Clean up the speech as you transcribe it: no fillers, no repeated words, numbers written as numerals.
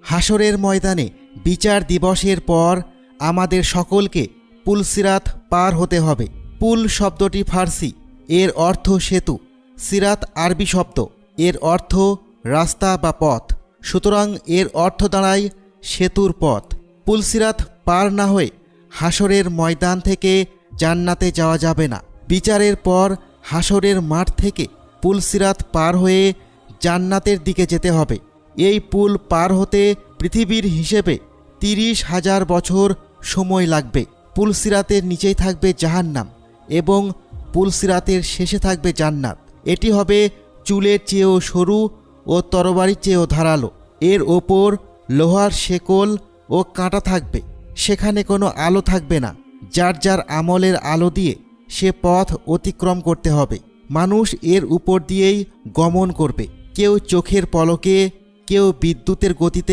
হাসরের ময়দানে বিচার দিবসের পর আমাদের সকলকে পুলসিরাত পার হতে হবে। পুল শব্দটি ফার্সি, এর অর্থ সেতু। সিরাত আরবি শব্দ, এর অর্থ রাস্তা বা পথ। সুতরাং এর অর্থ দাঁড়ায় সেতুর পথ। পুলসিরাত পার না হয়ে হাসরের ময়দান থেকে জান্নাতে যাওয়া যাবে না। বিচারের পর হাসরের মাঠ থেকে পুলসিরাত পার হয়ে জান্নাতের দিকে যেতে হবে। এই পুল পার হতে পৃথিবীর হিসেবে 30,000 বছর সময় লাগবে। পুলসিরাতের নিচেই থাকবে জাহান্নাম এবং পুলসিরাতের শেষে থাকবে জান্নাত। এটি হবে চুলের চেয়েও সরু ও তরবারির চেয়েও ধারালো। এর ওপর লোহার শেকল ও কাঁটা থাকবে। সেখানে কোনো আলো থাকবে না। যার যার আমলের আলো দিয়ে সে পথ অতিক্রম করতে হবে। মানুষ এর উপর দিয়েই গমন করবে, কেউ চোখের পলকে, কেউ বিদ্যুতের গতিতে